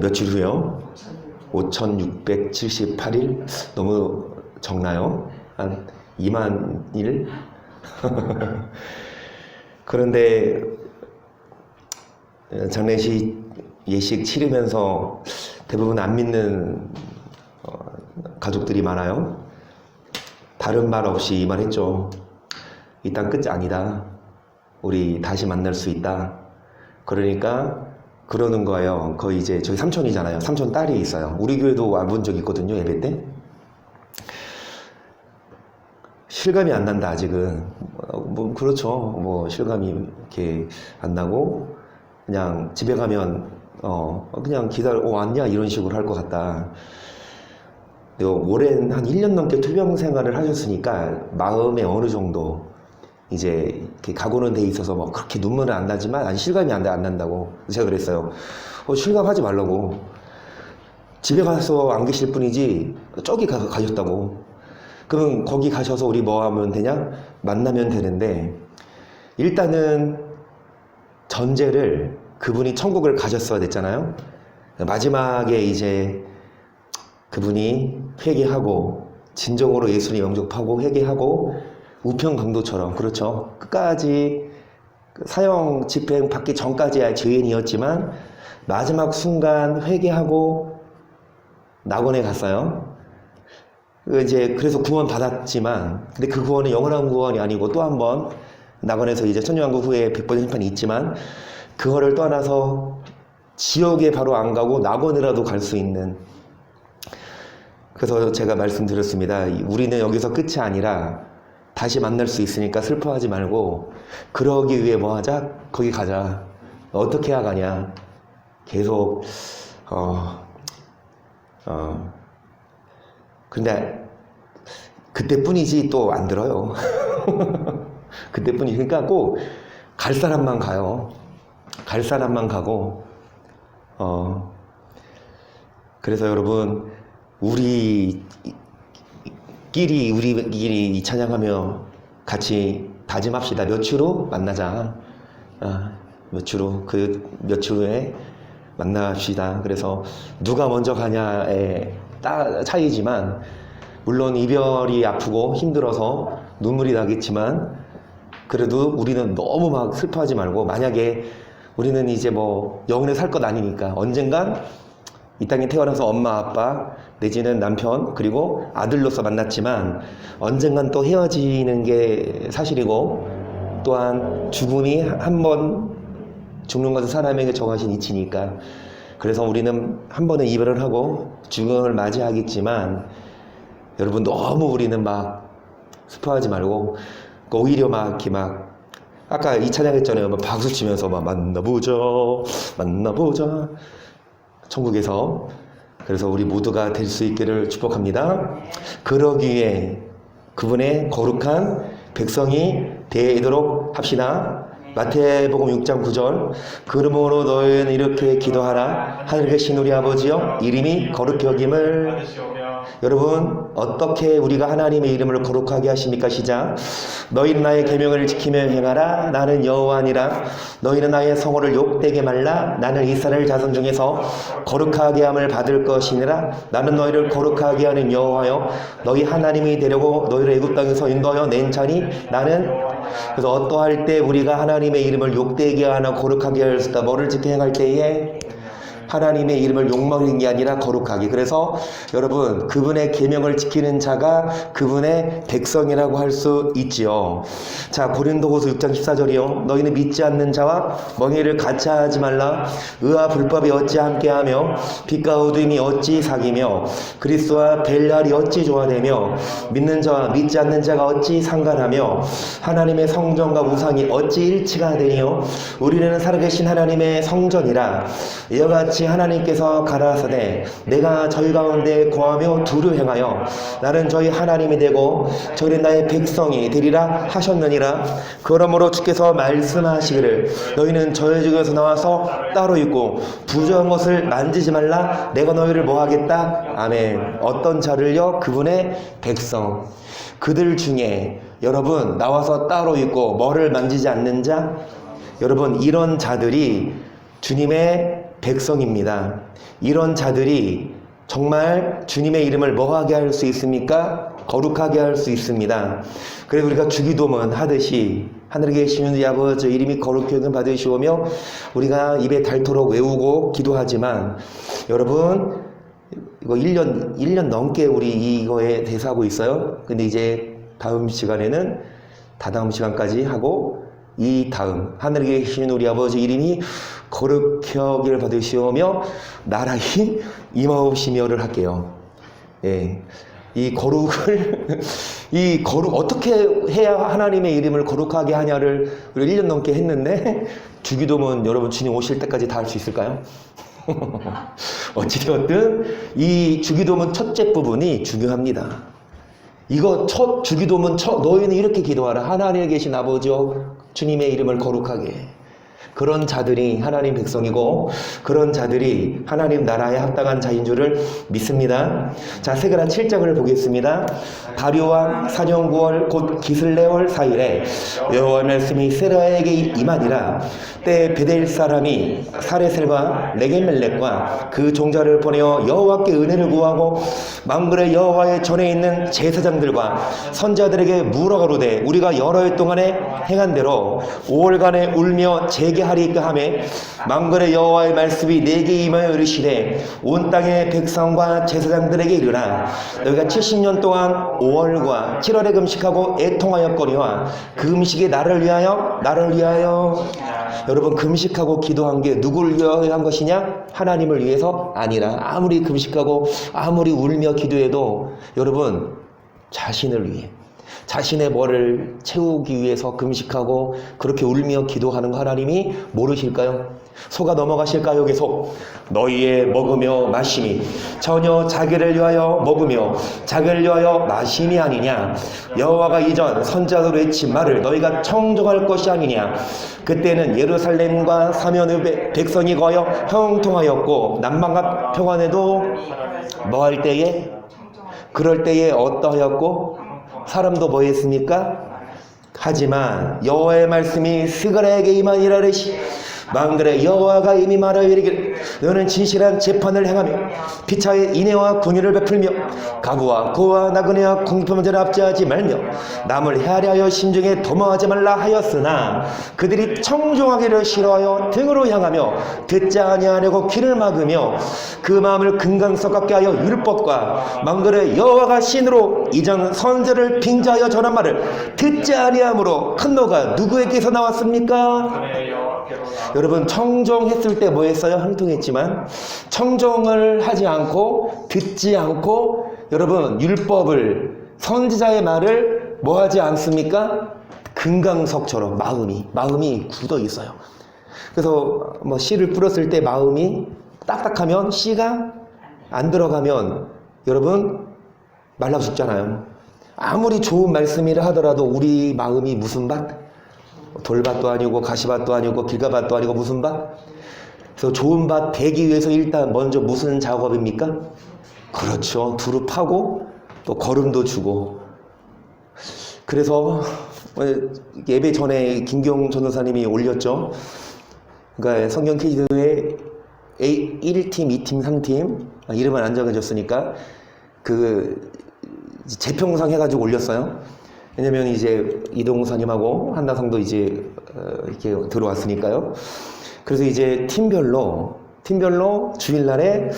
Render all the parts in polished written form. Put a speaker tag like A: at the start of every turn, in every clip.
A: 며칠 후요? 5678일? 너무 적나요? 한 2만일? 그런데 장례식 예식 치르면서 대부분 안 믿는 가족들이 많아요. 다른 말 없이 이 말 했죠. 이 땅 끝이 아니다. 우리 다시 만날 수 있다. 그러니까 그러는 거예요. 거의 이제 저희 삼촌이잖아요. 삼촌 딸이 있어요. 우리 교회도 와본 적 있거든요. 예배 때. 실감이 안 난다 아직은. 뭐 그렇죠. 뭐 실감이 이렇게 안 나고 그냥 집에 가면 그냥 기다려 왔냐 이런 식으로 할 것 같다. 오랜 한 1년 넘게 투병 생활을 하셨으니까 마음에 어느 정도 이제 이렇게 각오는 돼 있어서 뭐 그렇게 눈물은 안 나지만 아니 실감이 안 난다고 제가 그랬어요. 실감하지 말라고. 집에 가서 안 계실 뿐이지 저기 가셨다고. 그럼 거기 가셔서 우리 뭐 하면 되냐? 만나면 되는데 일단은 전제를 그분이 천국을 가셨어야 됐잖아요. 마지막에 이제 그분이 회개하고 진정으로 예수님 영접하고 회개하고 우편 강도처럼 그렇죠. 끝까지 사형 집행 받기 전까지야 죄인이었지만 마지막 순간 회개하고 낙원에 갔어요. 이제 그래서 구원 받았지만 근데 그 구원은 영원한 구원이 아니고 또 한 번 낙원에서 이제 천년왕국 후에 100번 심판이 있지만 그거를 떠나서 지옥에 바로 안 가고 낙원이라도 갈 수 있는. 그래서 제가 말씀드렸습니다. 우리는 여기서 끝이 아니라 다시 만날 수 있으니까 슬퍼하지 말고 그러기 위해 뭐 하자? 거기 가자. 어떻게 해야 가냐? 계속 근데 그때뿐이지 또 안 들어요. 그때뿐이지. 그러니까 꼭 갈 사람만 가요. 갈 사람만 가고 그래서 여러분 우리끼리 이 찬양하며 같이 다짐합시다. 며칠 후 만나자. 며칠 후 그 며칠 후에 만납시다. 그래서 누가 먼저 가냐에 차이지만 물론 이별이 아프고 힘들어서 눈물이 나겠지만 그래도 우리는 너무 막 슬퍼하지 말고 만약에 우리는 이제 뭐 영원히 살 것 아니니까 언젠간 이 땅에 태어나서 엄마 아빠 내지는 남편 그리고 아들로서 만났지만 언젠간 또 헤어지는 게 사실이고 또한 죽음이 한 번 죽는 것은 사람에게 정하신 이치니까 그래서 우리는 한 번은 이별을 하고 죽음을 맞이하겠지만 여러분 너무 우리는 막 슬퍼하지 말고 오히려 막 이렇게 막 아까 이 찬양했잖아요. 막 박수 치면서 막 만나보자 천국에서. 그래서 우리 모두가 될 수 있기를 축복합니다. 그러기에 그분의 거룩한 백성이 되도록 합시다. 마태복음 6장 9절 그러므로 너희는 이렇게 기도하라. 하늘에 계신 우리 아버지여 이름이 거룩히 여김을. 여러분 어떻게 우리가 하나님의 이름을 거룩하게 하십니까? 시작. 너희는 나의 계명을 지키며 행하라. 나는 여호와니라. 너희는 나의 성호를 욕되게 말라. 나는 이스라엘 자손 중에서 거룩하게 함을 받을 것이니라. 나는 너희를 거룩하게 하는 여호와여 너희 하나님이 되려고 너희를 애굽 땅에서 인도하여 낸 자니 나는. 그래서 어떠할 때 우리가 하나님의 이름을 욕되게 하나 거룩하게 할 수 있다. 뭐를 지켜 행할 때에 하나님의 이름을 욕먹는 게 아니라 거룩하게. 그래서 여러분 그분의 계명을 지키는 자가 그분의 백성이라고 할 수 있지요. 자 고린도후서 6장 14절이요. 너희는 믿지 않는 자와 멍에를 같이 하지 말라. 의와 불법이 어찌 함께하며 빛과 어둠이 어찌 사귀며 그리스도와 벨랄이 어찌 조화되며 믿는 자와 믿지 않는 자가 어찌 상관하며 하나님의 성전과 우상이 어찌 일치가 되니요. 우리는 살아계신 하나님의 성전이라. 이와 같이 하나님께서 가라사대 내가 저희 가운데 거하며 두루 행하여 나는 저희 하나님이 되고 저희는 나의 백성이 되리라 하셨느니라. 그러므로 주께서 말씀하시기를 너희는 저희 중에서 나와서 따로 있고 부정한 것을 만지지 말라. 내가 너희를 뭐하겠다. 아멘. 어떤 자를요? 그분의 백성. 그들 중에 여러분 나와서 따로 있고 뭐를 만지지 않는 자. 여러분 이런 자들이 주님의 백성입니다. 이런 자들이 정말 주님의 이름을 뭐하게 할 수 있습니까? 거룩하게 할 수 있습니다. 그래서 우리가 주기도문 하듯이 하늘에 계시는 우리 아버지 이름이 거룩히 여김 받으시오며 우리가 입에 닳도록 외우고 기도하지만 여러분 이거 1년 넘게 우리 이거에 대해서 하고 있어요. 근데 이제 다음 시간에는 다다음 시간까지 하고 이 다음 하늘에 계신 우리 아버지 이름이 거룩히 여김을 받으시오며 나라의 임하옵시며를 할게요. 예. 이 거룩을 어떻게 해야 하나님의 이름을 거룩하게 하냐를 우리 1년 넘게 했는데 주기도문 여러분 주님 오실 때까지 다 할 수 있을까요? 어찌되었든 이 주기도문 첫째 부분이 중요합니다. 이거 첫 주기도문 너희는 이렇게 기도하라. 하나님에 계신 아버지여 주님의 이름을 거룩하게. 그런 자들이 하나님 백성이고 그런 자들이 하나님 나라에 합당한 자인 줄을 믿습니다. 자, 세계라 7장을 보겠습니다. 다리오왕 4년 9월 곧 기슬레월 4일에 여호와의 말씀이 세라에게 임하니라. 때 베델 사람이 사레셀과 레게멜렉과 그 종자를 보내어 여호와께 은혜를 구하고 만군의 여호와의 전에 있는 제사장들과 선자들에게 물어가로되 우리가 여러 해 동안에 행한 대로 5월간에 울며 재개하리까 하매 만군의 여호와의 말씀이 내게 임하여 이르시되 온 땅의 백성과 제사장들에게 이르라. 너희가 70년 동안 5월과 7월에 금식하고 애통하였거니와 그 음식이 나를 위하여 여러분 금식하고 기도한 게 누구를 위하여 한 것이냐? 하나님을 위해서 아니라 아무리 금식하고 아무리 울며 기도해도 여러분 자신을 위해 자신의 뭐를 채우기 위해서 금식하고 그렇게 울며 기도하는 거 하나님이 모르실까요? 속아 넘어가실까요? 계속 너희의 먹으며 마심이 전혀 자기를 위하여 먹으며 자기를 위하여 마심이 아니냐. 여호와가 이전 선자들로 외친 말을 너희가 청종할 것이 아니냐. 그때는 예루살렘과 사면의 백성이 거여 형통하였고 남방과 평안에도 뭐 할 때에 그럴 때에 어떠하였고 사람도 뭐 했습니까? 하지만 여호와의 말씀이 스가랴에게 임하니라 이르시 만군의 여호와가 이미 말하여 이르기를 너는 진실한 재판을 행하며 피차의 인애와 긍휼을 베풀며 가부와 고와 나그네와 공평자를 압제하지 말며 남을 헤아려 심중에 도모하지 말라 하였으나 그들이 청종하기를 싫어하여 등으로 향하며 듣지 아니하려고 귀를 막으며 그 마음을 금강석같게 하여 율법과 만군의 여호와가 신으로 이전 선제를 빙자하여 전한 말을 듣지 아니하므로 큰 노가 누구에게서 나왔습니까? 여러분 청종했을 때 뭐 했어요? 형통했지만 청종을 하지 않고 듣지 않고 여러분 율법을 선지자의 말을 뭐 하지 않습니까? 금강석처럼 마음이 굳어 있어요. 그래서 뭐 씨를 뿌렸을 때 마음이 딱딱하면 씨가 안 들어가면 여러분 말라 죽잖아요. 아무리 좋은 말씀이라 하더라도 우리 마음이 무슨 밭? 돌밭도 아니고 가시밭도 아니고 길가밭도 아니고 무슨 밭? 그래서 좋은 밭 되기 위해서 일단 먼저 무슨 작업입니까? 그렇죠. 두루 파고 또 거름도 주고. 그래서 예배 전에 김경 전도사님이 올렸죠. 그러니까 성경 퀴즈에 1팀, 2팀, 3팀 이름은 안 정해졌으니까 그 재평상 해가지고 올렸어요. 왜냐면 이제 이동사님하고 한나성도 이제 이렇게 들어왔으니까요. 그래서 이제 팀별로 주일날에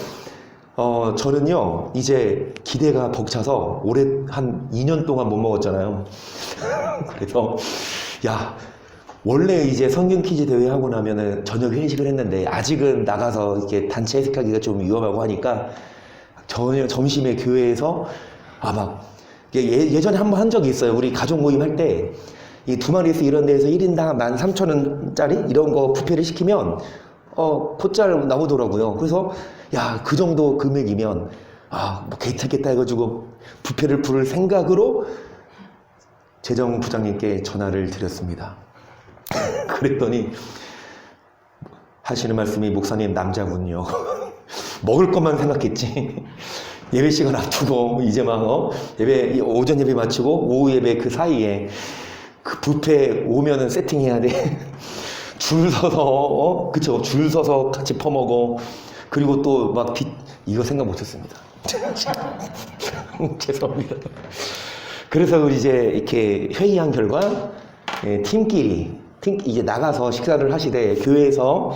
A: 저는요 이제 기대가 벅차서 올해 한 2년 동안 못 먹었잖아요. 그래서 야 원래 이제 성경 퀴즈 대회 하고 나면은 저녁 회식을 했는데 아직은 나가서 이렇게 단체 회식하기가 좀 위험하고 하니까 점심에 교회에서 막 예전에 한번 한 적이 있어요. 우리 가족 모임 할 때 이 두 마리에서 이런 데에서 1인당 13,000원짜리 이런 거 부페를 시키면 곧잘 나오더라고요. 그래서 야, 그 정도 금액이면 뭐 괜찮겠다 해가지고 부페를 부를 생각으로 재정부장님께 전화를 드렸습니다. 그랬더니 하시는 말씀이 목사님 남자군요. 먹을 것만 생각했지. 예배 시간 앞두고 이제 막 예배 오전 예배 마치고 오후 예배 그 사이에 그 뷔페 오면은 세팅해야 돼. 줄 서서 그쵸, 줄 서서 같이 퍼먹어. 그리고 또 막 이거 생각 못했습니다. 죄송합니다. 그래서 이제 이렇게 회의한 결과 팀끼리 이제 나가서 식사를 하시되 교회에서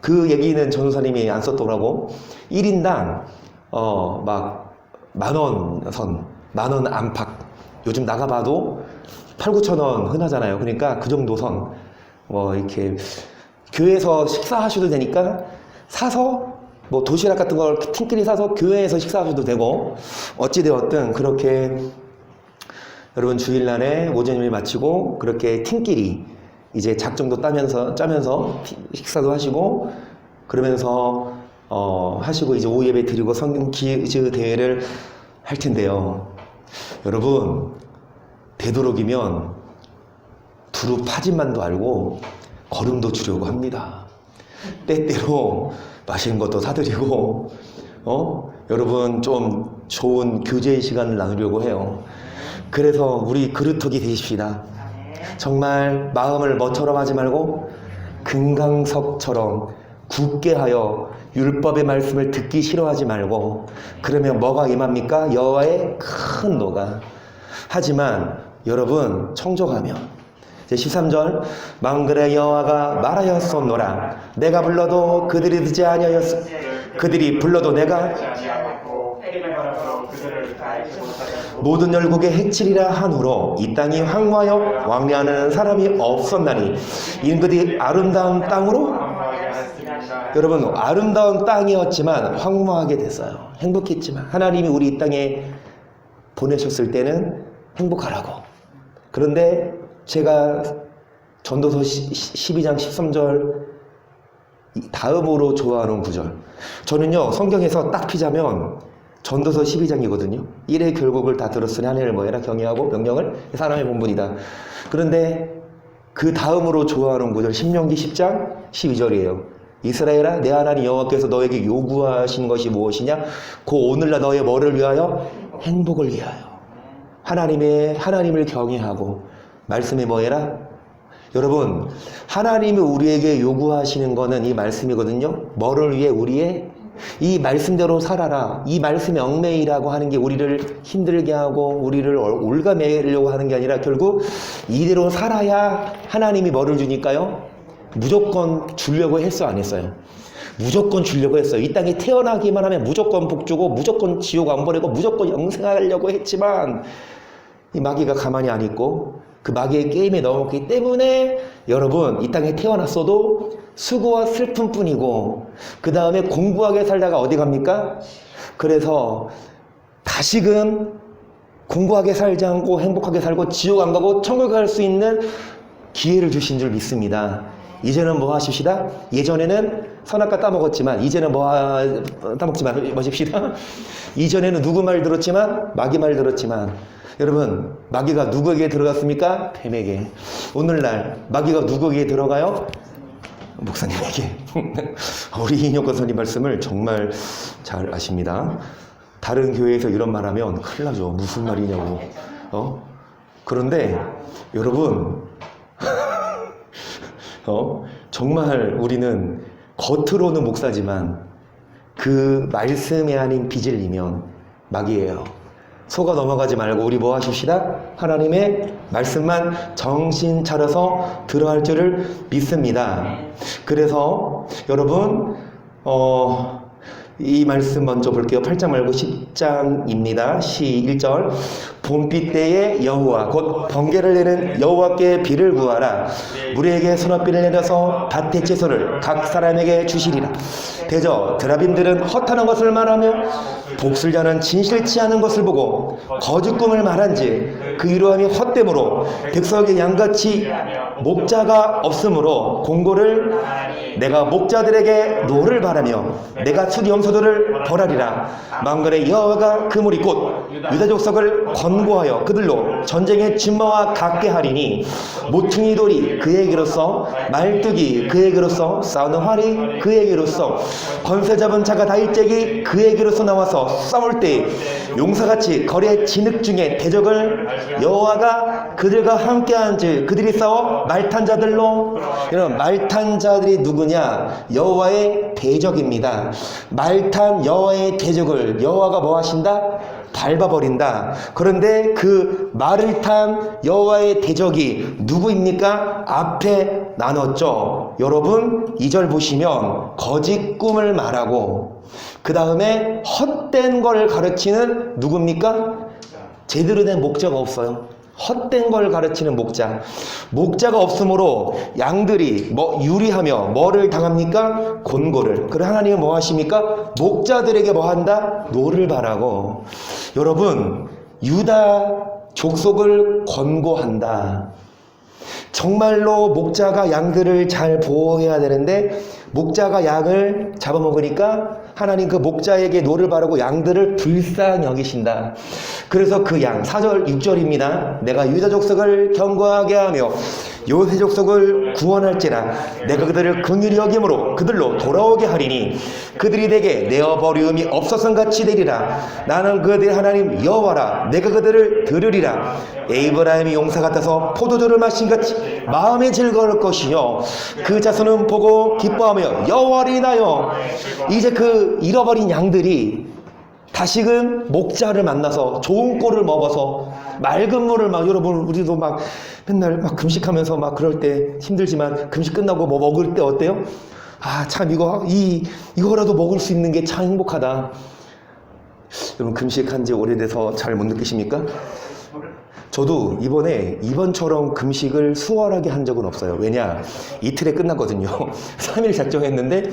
A: 그 얘기는 전도사님이 안 썼더라고. 1인당 막 10,000원 선, 10,000원 안팎. 요즘 나가봐도 8,000~9,000원 흔하잖아요. 그러니까 그 정도 선. 이렇게 교회에서 식사하셔도 되니까 사서 뭐 도시락 같은 걸 팀끼리 사서 교회에서 식사하셔도 되고, 어찌되었든 그렇게 여러분 주일날에 오전 예배 마치고 그렇게 팀끼리 이제 작정도 짜면서 식사도 하시고 그러면서 하시고 이제 오후 예배 드리고 성경 퀴즈 대회를 할 텐데요. 여러분 되도록이면 두루 파진만도 알고 걸음도 주려고 합니다. 때때로 맛있는 것도 사드리고 여러분 좀 좋은 교제의 시간을 나누려고 해요. 그래서 우리 그루터기 되십시다. 정말 마음을 뭐처럼 하지 말고 금강석처럼 굳게 하여 율법의 말씀을 듣기 싫어하지 말고, 그러면 뭐가 임합니까? 여호와의 큰 노가. 하지만 여러분 청족하면 이제 13절 망그레 여호와가 말하였소노라. 내가 불러도 그들이 듣지 아니하였소. 그들이 불러도 내가 모든 열국에 해치리라 한후로 이 땅이 황무하여 왕래하는 사람이 없었나니 이는 그들이 아름다운 땅으로. 여러분 아름다운 땅이었지만 황무하게 됐어요. 행복했지만 하나님이 우리 이 땅에 보내셨을 때는 행복하라고. 그런데 제가 전도서 12장 13절 다음으로 좋아하는 구절, 저는요 성경에서 딱 피자면 전도서 12장이거든요. 일의 결국을 다 들었으니 하늘을 뭐해라 경외하고 명령을 사람의 본분이다. 그런데 그 다음으로 좋아하는 구절 신명기 10장 12절이에요. 이스라엘아 내 하나님 여호와께서 너에게 요구하신 것이 무엇이냐? 그 오늘날 너의 뭐를 위하여? 행복을 위하여. 하나님을 경외하고 말씀이 뭐해라? 여러분 하나님이 우리에게 요구하시는 거는 이 말씀이거든요. 뭐를 위해? 우리의 이 말씀대로 살아라. 이 말씀의 얽매이라고 하는 게 우리를 힘들게 하고 우리를 올가매려고 하는 게 아니라 결국 이대로 살아야 하나님이 뭐를 주니까요? 무조건 주려고 했어 안 했어요? 무조건 주려고 했어요. 이 땅에 태어나기만 하면 무조건 복 주고 무조건 지옥 안 보내고 무조건 영생하려고 했지만 이 마귀가 가만히 안 있고 그 마귀의 게임에 넘어갔기 때문에 여러분 이 땅에 태어났어도 수고와 슬픔뿐이고 그 다음에 공부하게 살다가 어디 갑니까? 그래서 다시금 공부하게 살지 않고 행복하게 살고 지옥 안 가고 천국 갈 수 있는 기회를 주신 줄 믿습니다. 이제는 뭐 하십시다? 예전에는 선악과 따먹었지만 이제는 따먹지 마십시다. 이전에는 누구 말 들었지만 마귀 말 들었지만 여러분 마귀가 누구에게 들어갔습니까? 뱀에게. 오늘날 마귀가 누구에게 들어가요? 목사님에게. 우리 이인혁 권사님 말씀을 정말 잘 아십니다. 다른 교회에서 이런 말 하면 큰일 나죠. 무슨 말이냐고. 그런데 여러분 정말 우리는 겉으로는 목사지만 그 말씀에 아닌 빚을 내면 마귀예요. 속아 넘어가지 말고 우리 뭐 하십시다? 하나님의 말씀만 정신 차려서 들어야 할 줄을 믿습니다. 그래서 여러분 이 말씀 먼저 볼게요. 8장 말고 10장입니다. 1절 봄비 때에 여호와 곧 번개를 내는 여호와께 비를 구하라. 우리에게 소낙비를 내려서 밭의 채소를 각 사람에게 주시리라. 대저 드라빔들은 헛하는 것을 말하며 복술자는 진실치 않은 것을 보고 거짓 꿈을 말한지 그 이러함이 헛됨으로 백성에게 양같이 목자가 없으므로 공고를 내가 목자들에게 노를 바라며 내가 수염소들을 벌하리라. 만군의 여호와가 그물이 곧 유다 족속을 권고하여 그들로 전쟁의 진마와 같게 하리니 모퉁이 돌이 그에게로서 말뚝이 그에게로서 싸우는 활이 그에게로서 권세 잡은 자가 다일잭이 그에게로서 나와서 싸울 때 용사같이 거리의 진흙 중에 대적을 여호와가 그들과 함께한즉 그들이 싸워 말탄 자들로. 이런 말탄 자들이 누구냐? 여호와의 대적입니다. 말탄 여호와의 대적을 여호와가 뭐 하신다? 밟아버린다. 그런데 그 말을 탄 여호와의 대적이 누구입니까? 앞에 나눴죠. 여러분 2절 보시면 거짓 꿈을 말하고 그 다음에 헛된 걸 가르치는 누굽니까? 제대로 된 목자가 없어요. 헛된 걸 가르치는 목자가 없으므로 양들이 유리하며 뭐를 당합니까? 곤고를. 그래 하나님은 뭐 하십니까? 목자들에게 뭐 한다? 노를 바라고. 여러분 유다 족속을 권고한다. 정말로 목자가 양들을 잘 보호해야 되는데 목자가 양을 잡아먹으니까 하나님 그 목자에게 노를 바르고 양들을 불쌍히 여기신다. 그래서 그 양 4절 6절입니다. 내가 유다 족속을 견고하게 하며 요새 족속을 구원할지라. 내가 그들을 긍휼히 여김으로 그들로 돌아오게 하리니 그들이 내게 내어버리움이 없어서 같이 되리라. 나는 그들의 하나님 여호와라. 내가 그들을 들으리라. 에이브라임이 용사 같아서 포도주를 마신 같이 마음에 즐거울 것이요 그 자손은 보고 기뻐하며 여호와를 인하여. 이제 그 잃어버린 양들이 다시금 목자를 만나서 좋은 꼴을 먹어서 맑은 물을 여러분 우리도 맨날 금식하면서 그럴 때 힘들지만 금식 끝나고 먹을 때 어때요? 아 참 이거라도 먹을 수 있는 게 참 행복하다. 여러분 금식한 지 오래돼서 잘 못 느끼십니까? 저도 이번처럼 금식을 수월하게 한 적은 없어요. 왜냐? 이틀에 끝났거든요. 3일 작정했는데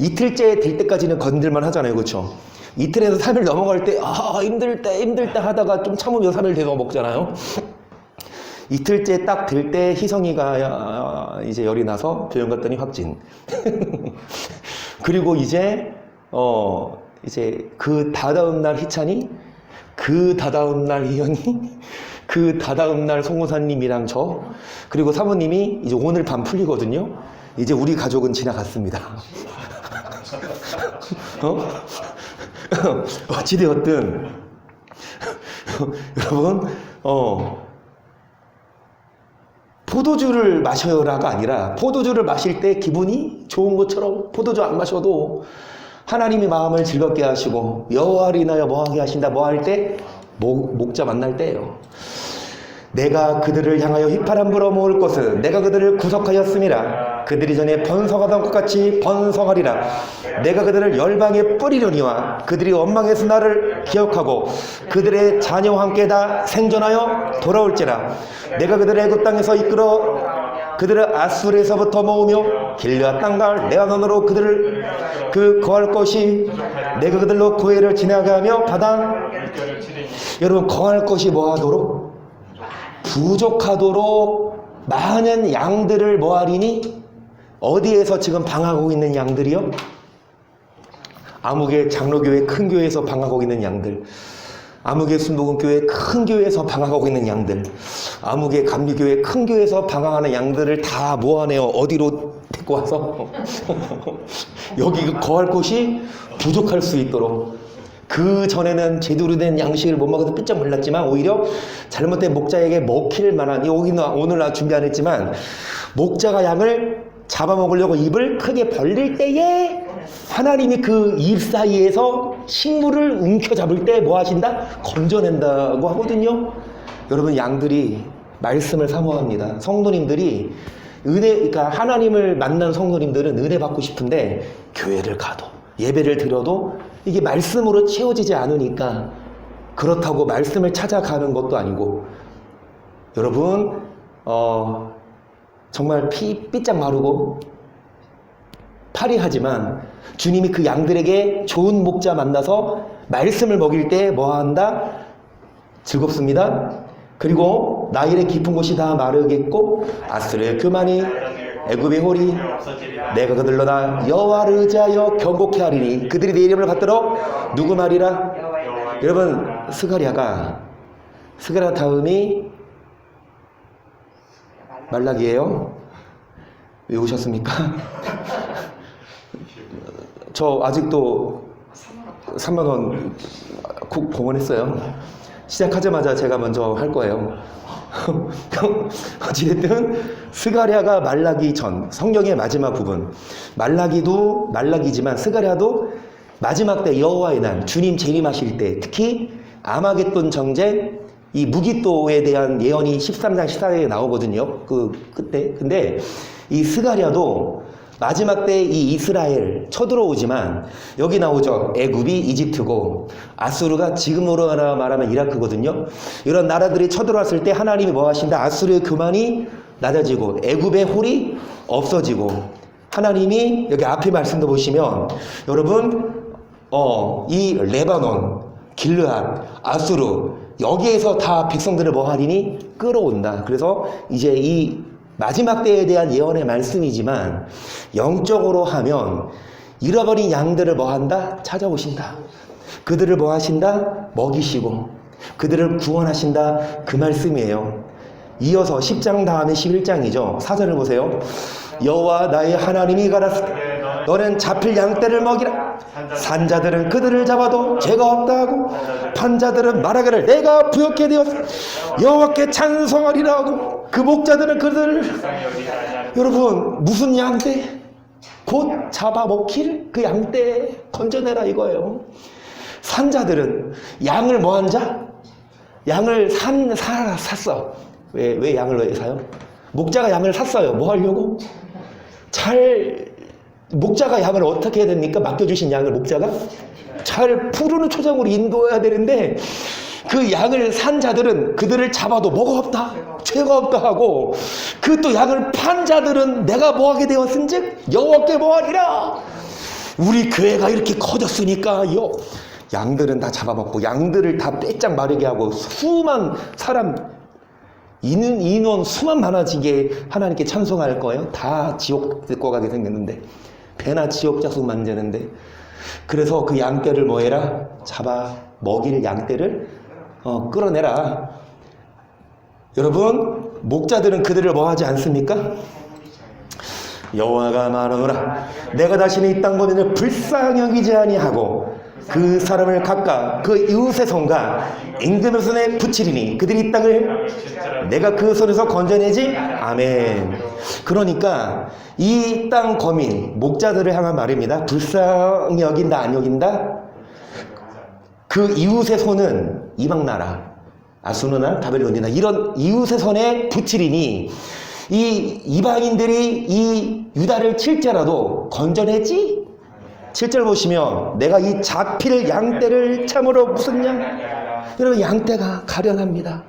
A: 이틀째 될 때까지는 건들만 하잖아요. 그렇죠? 이틀에서 3일 넘어갈 때 힘들 때 하다가 좀 참으면 3일 돼서 먹잖아요. 이틀째 딱 될 때 희성이가 이제 열이 나서 병원 갔더니 확진. 그리고 이제 그 다다음 날 희찬이, 그 다다음 날 희연이, 그 다다음 날 송호사님이랑 저, 그리고 사모님이 이제 오늘 밤 풀리거든요. 이제 우리 가족은 지나갔습니다. 어찌되었든 여러분 포도주를 마셔요라가 아니라 포도주를 마실 때 기분이 좋은 것처럼 포도주 안 마셔도 하나님이 마음을 즐겁게 하시고 여호와를 인하여 뭐하게 하신다. 뭐 할 때? 목자 만날 때예요. 내가 그들을 향하여 휘파람 불어 모을 것은 내가 그들을 구속하였음이라. 그들이 전에 번성하던 것 같이 번성하리라. 내가 그들을 열방에 뿌리려니와 그들이 원망해서 나를 기억하고 그들의 자녀와 함께 다 생존하여 돌아올지라. 내가 그들을 애굽 땅에서 이끌어 그들을 아수르에서부터 모으며 길르앗 땅과 레바논으로 그들을 거할 것이 내가 그들로 고해를 지나가며 바다. 여러분 거할 것이 뭐하도록? 부족하도록 많은 양들을 뭐하리니? 어디에서 지금 방하고 있는 양들이요? 아무개 장로교회 큰 교회에서 방하고 있는 양들, 아무개 순복음교회 큰 교회에서 방황하고 있는 양들, 아무개 감리교회 큰 교회에서 방황하는 양들을 다 모아내어 어디로 데리고 와서 여기 거할 곳이 부족할 수 있도록. 그 전에는 제대로 된 양식을 못 먹어서 삐쩍 말랐지만 오히려 잘못된 목자에게 먹힐 만한, 여기는 오늘 준비 안 했지만 목자가 양을 잡아먹으려고 입을 크게 벌릴 때에 하나님이 그 입 사이에서 식물을 움켜잡을 때 뭐 하신다? 건져낸다고 하거든요. 여러분 양들이 말씀을 사모합니다. 성도님들이 그러니까 하나님을 만난 성도님들은 은혜 받고 싶은데 교회를 가도 예배를 드려도 이게 말씀으로 채워지지 않으니까 그렇다고 말씀을 찾아가는 것도 아니고, 여러분 정말 삐짝 마르고 파리하지만 주님이 그 양들에게 좋은 목자 만나서 말씀을 먹일 때 뭐 한다? 즐겁습니다. 그리고 나일의 깊은 곳이 다 마르겠고 아수르의 교만이 애굽의 홀이 내가 그들로 나 여호와를 의지하여 경고케 하리니 그들이 내 이름을 받도록 누구 말이라? 여러분 스가랴 다음이 말라기예요. 외우셨습니까? 저 아직도 3만원 국 공헌했어요. 시작하자마자 제가 먼저 할 거예요. 어찌됐든 스가랴가 말라기 전 성경의 마지막 부분, 말라기도 말라기지만 스가랴도 마지막 때 여호와의 날 주님 재림하실 때, 특히 아마겟돈 전쟁 이 무기또에 대한 예언이 13장 14절에 나오거든요. 그때 근데 이 스가랴도 마지막 때 이 이스라엘 쳐들어오지만 여기 나오죠. 애굽이 이집트고 아수르가 지금으로 말하면 이라크거든요. 이런 나라들이 쳐들어왔을 때 하나님이 뭐 하신다? 아수르의 교만이 낮아지고 애굽의 홀이 없어지고 하나님이 여기 앞에 말씀도 보시면 여러분 이 레바논, 길르앗, 아수르 여기에서 다 백성들을 뭐 하리니? 끌어온다. 그래서 이제 이 마지막 때에 대한 예언의 말씀이지만 영적으로 하면 잃어버린 양들을 뭐 한다? 찾아오신다. 그들을 뭐 하신다? 먹이시고 그들을 구원하신다. 그 말씀이에요. 이어서 10장 다음에 11장이죠. 사절을 보세요. 여호와 나의 하나님이 가라사대 너는 잡힐 양떼를 먹이라. 산자들은 그들을 잡아도 죄가 없다 하고 판자들은 말하기를 내가 부욕해 되었어 여호와께 찬송하리라 하고 그 목자들은 그들을 여러분 무슨 양떼? 곧 잡아먹힐 그 양떼 건져내라 이거예요. 산자들은 양을 뭐 한 자? 양을 샀어. 왜 양을 사요? 목자가 양을 샀어요. 뭐 하려고? 목자가 양을 어떻게 해야 됩니까? 맡겨주신 양을 목자가 잘 푸르는 초장으로 인도해야 되는데 그 양을 산 자들은 그들을 잡아도 뭐가 없다? 죄가 없다 하고 그 또 양을 판 자들은 내가 뭐하게 되었은즉 여호와께 뭐하리라. 우리 교회가 이렇게 커졌으니까 양들은 다 잡아먹고 양들을 다 빼짝 마르게 하고 수만 사람 인원 수만 많아지게 하나님께 찬송할 거예요. 다 지옥 듣고 가게 생겼는데 배나 지옥 자숙 만드는데 그래서 그 양떼를 뭐해라? 잡아 먹일 양떼를 끌어내라. 여러분 목자들은 그들을 뭐하지 않습니까? 여호와가 말하노라 내가 다시는 이 땅 보내는 불쌍히 여기지 아니하고 그 사람을 각각 그 이웃의 손과 임금의 손에 붙이리니 그들이 이 땅을 내가 그 손에서 건져내지. 아멘. 그러니까 이 땅 거민 목자들을 향한 말입니다. 불쌍히 여긴다 안 여긴다? 그 이웃의 손은 이방나라 아수르나 바벨론이나 이런 이웃의 손에 붙이리니 이 이방인들이 이 유다를 칠지라도 건져내지. 7절 보시면 내가 이 잡힐 양떼를 참으로 무슨 양? 여러분 양떼가 가련합니다.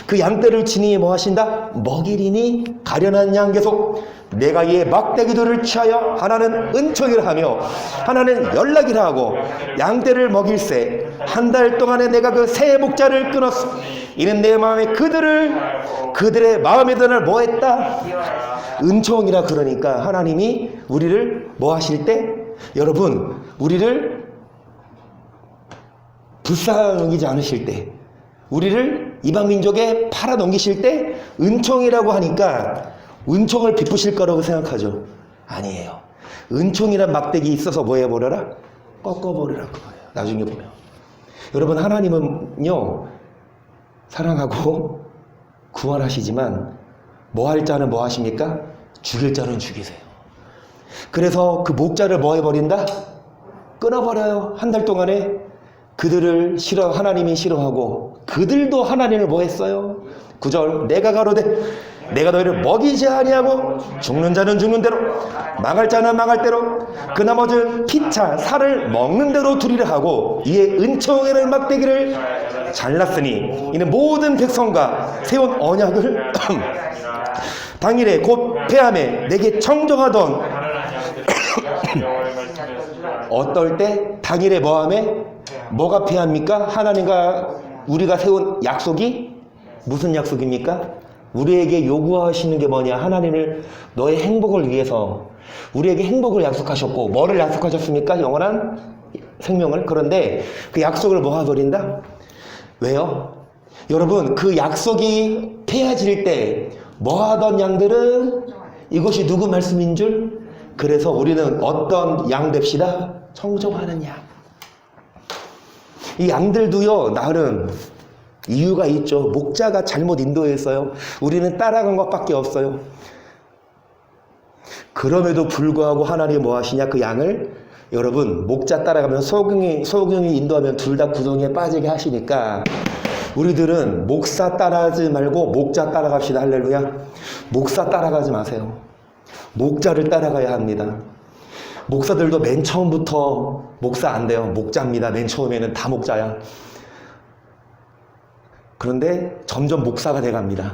A: 그 양떼를 지니 뭐 하신다? 먹이리니 가련한 양 계속 내가 이의 막대기들을 취하여 하나는 은총이라 하며 하나는 연락이라 하고 양떼를 먹일세 한 달 동안에 내가 그 새 목자를 끊었어. 이는 내 마음에 그들의 마음에 드는 뭐 했다? 은총이라. 그러니까 하나님이 우리를 뭐 하실 때 여러분 우리를 불쌍히 여기지 않으실 때 우리를 이방민족에 팔아넘기실 때 은총이라고 하니까 은총을 베푸실 거라고 생각하죠. 아니에요. 은총이란 막대기 있어서 뭐 해버려라? 꺾어버리라 그거예요. 나중에 보면 여러분 하나님은요 사랑하고 구원하시지만 뭐 할 자는 뭐 하십니까? 죽일 자는 죽이세요. 그래서 그 목자를 뭐 해버린다? 끊어버려요. 한 달 동안에 그들을 하나님이 싫어하고 그들도 하나님을 뭐 했어요? 9절 내가 가로되 내가 너희를 먹이지 아니하고 죽는 자는 죽는 대로 망할 자는 망할 대로 그 나머지는 피차 살을 먹는 대로 두리라 하고 이에 은총이라는 막대기를 잘랐으니 이는 모든 백성과 세운 언약을 당일에 곧 폐함에 내게 청정하던 어떨 때 당일에 뭐함에 뭐가 폐합니까? 하나님과 우리가 세운 약속이 무슨 약속입니까? 우리에게 요구하시는 게 뭐냐? 하나님을 너의 행복을 위해서 우리에게 행복을 약속하셨고 뭐를 약속하셨습니까? 영원한 생명을. 그런데 그 약속을 모아버린다? 왜요? 여러분, 그 약속이 폐해질 때 뭐하던 양들은 이것이 누구 말씀인 줄? 그래서 우리는 어떤 양 됩시다? 청정하는 양. 이 양들도요, 나름 이유가 있죠. 목자가 잘못 인도했어요. 우리는 따라간 것밖에 없어요. 그럼에도 불구하고 하나님이 뭐 하시냐? 그 양을, 여러분, 목자 따라가면 소경이 인도하면 둘 다 구덩이에 빠지게 하시니까 우리들은 목사 따라하지 말고 목자 따라갑시다. 할렐루야. 목사 따라가지 마세요. 목자를 따라가야 합니다. 목사들도 맨 처음부터 목사 안 돼요. 목자입니다. 맨 처음에는 다 목자야. 그런데 점점 목사가 돼갑니다.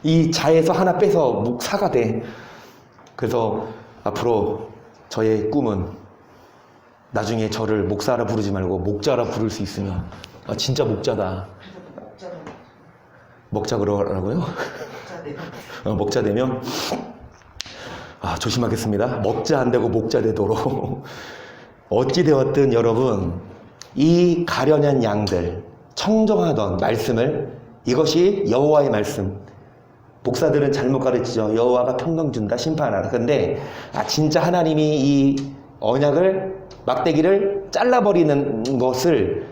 A: 이 자에서 하나 빼서 목사가 돼. 그래서 앞으로 저의 꿈은 나중에 저를 목사라 부르지 말고 목자라 부를 수 있으면 진짜 목자다. 목자 그러라고요? 목자 되면 조심하겠습니다. 먹자 안 되고 목자 되도록. 어찌 되었든 여러분, 이 가련한 양들, 청정하던 말씀을, 이것이 여호와의 말씀. 목사들은 잘못 가르치죠. 여호와가 평강 준다, 심판하라. 근데 진짜 하나님이 이 언약을, 막대기를 잘라버리는 것을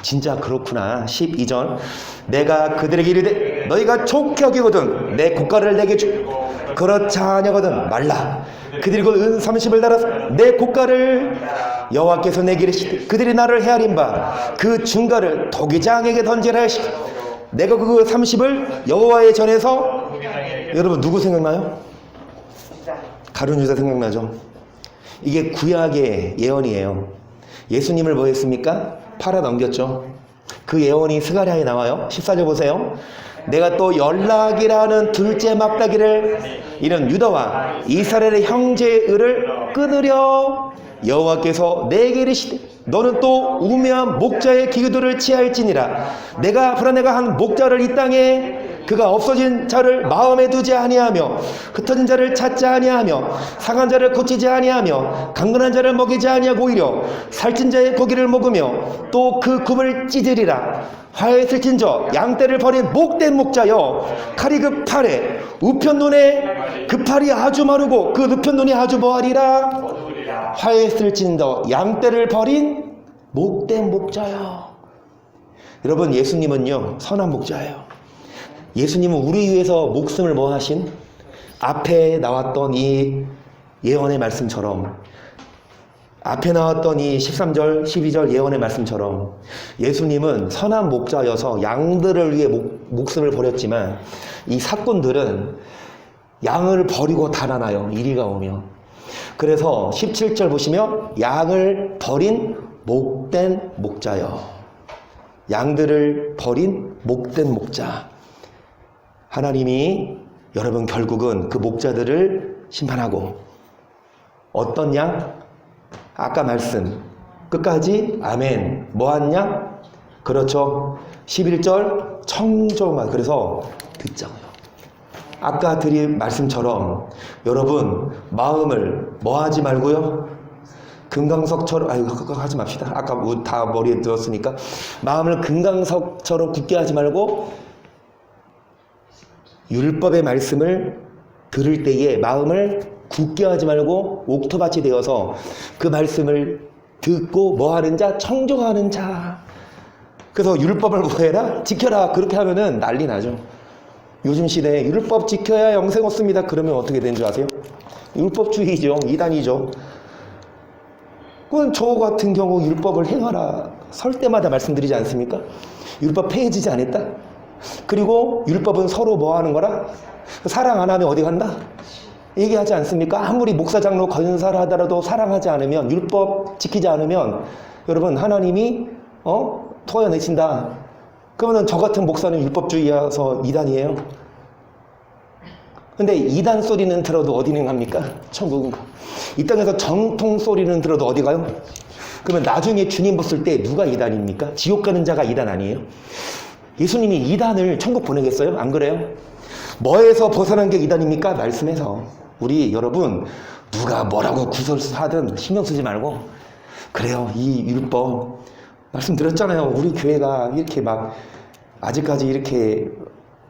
A: 진짜 그렇구나. 12절 내가 그들에게 이르되 너희가 좋게 여기거든 내 국가를 내게 그렇지 아니하거든 말라. 그들이 곧 은 30을 달아서 내 국가를 여호와께서 내게 이르시되 그들이 나를 헤아린 바 그 중가를 토기장에게 던지라 하시고 내가 그 30을 여호와의 전에서. 여러분 누구 생각나요? 가룟 유다 생각나죠? 이게 구약의 예언이에요. 예수님을 뭐 했습니까? 팔아 넘겼죠. 그 예언이 스가랴에 나와요. 14절 보세요. 내가 또 연락이라는 둘째 막다기를 이런 유다와 이스라엘의 형제의 을을 끊으려 여호와께서 내게 이르시되 너는 또 우매한 목자의 기교들을 취할지니라. 내가 불안해가 한 목자를 이 땅에 그가 없어진 자를 마음에 두지 아니하며 흩어진 자를 찾지 아니하며 상한 자를 고치지 아니하며 강건한 자를 먹이지 아니하고 오히려 살찐 자의 고기를 먹으며 또 그 굽을 찢으리라. 화에 슬친 저 양떼를 버린 목된 목자여 칼이 그 팔에 우편 눈에 그 팔이 아주 마르고 그 우편 눈이 아주 뭐하리라. 화에 슬친 저 양떼를 버린 목된 목자여. 여러분 예수님은요 선한 목자예요. 예수님은 우리 위해서 목숨을 뭐 하신? 앞에 나왔던 이 예언의 말씀처럼, 앞에 나왔던 이 13절 12절 예언의 말씀처럼 예수님은 선한 목자여서 양들을 위해 목숨을 버렸지만 이 사꾼들은 양을 버리고 달아나요. 이리가 오며. 그래서 17절 보시면 양을 버린 목된 목자여. 양들을 버린 목된 목자. 하나님이 여러분 결국은 그 목자들을 심판하고 어떤 양? 아까 말씀 끝까지 아멘. 뭐한 양? 그렇죠. 11절 청정한. 그래서 듣자고요. 아까 드린 말씀처럼 여러분 마음을 뭐 하지 말고요. 금강석처럼 하지 맙시다. 아까 다 머리에 들었으니까 마음을 금강석처럼 굳게 하지 말고 율법의 말씀을 들을 때에 마음을 굳게 하지 말고 옥토밭이 되어서 그 말씀을 듣고 뭐하는 자? 청정하는 자. 그래서 율법을 뭐해라? 지켜라. 그렇게 하면은 난리 나죠. 요즘 시대에 율법 지켜야 영생 얻습니다. 그러면 어떻게 되는 줄 아세요? 율법주의죠. 이단이죠. 그건 저 같은 경우 율법을 행하라 설 때마다 말씀드리지 않습니까? 율법 폐해지지 않았다? 그리고 율법은 서로 뭐 하는 거라? 사랑 안 하면 어디 간다? 얘기하지 않습니까? 아무리 목사 장로 건사를 하더라도 사랑하지 않으면, 율법 지키지 않으면 여러분 하나님이 토해내신다. 그러면 저 같은 목사는 율법주의여서 이단이에요. 근데 이단 소리는 들어도 어디는 갑니까? 천국인가? 이 땅에서 정통 소리는 들어도 어디 가요? 그러면 나중에 주님 봤을 때 누가 이단입니까? 지옥 가는 자가 이단 아니에요? 예수님이 이단을 천국 보내겠어요? 안 그래요? 뭐에서 벗어난 게 이단입니까? 말씀에서. 우리 여러분 누가 뭐라고 구설하든 신경 쓰지 말고 그래요. 이 율법 말씀드렸잖아요. 우리 교회가 이렇게 막 아직까지 이렇게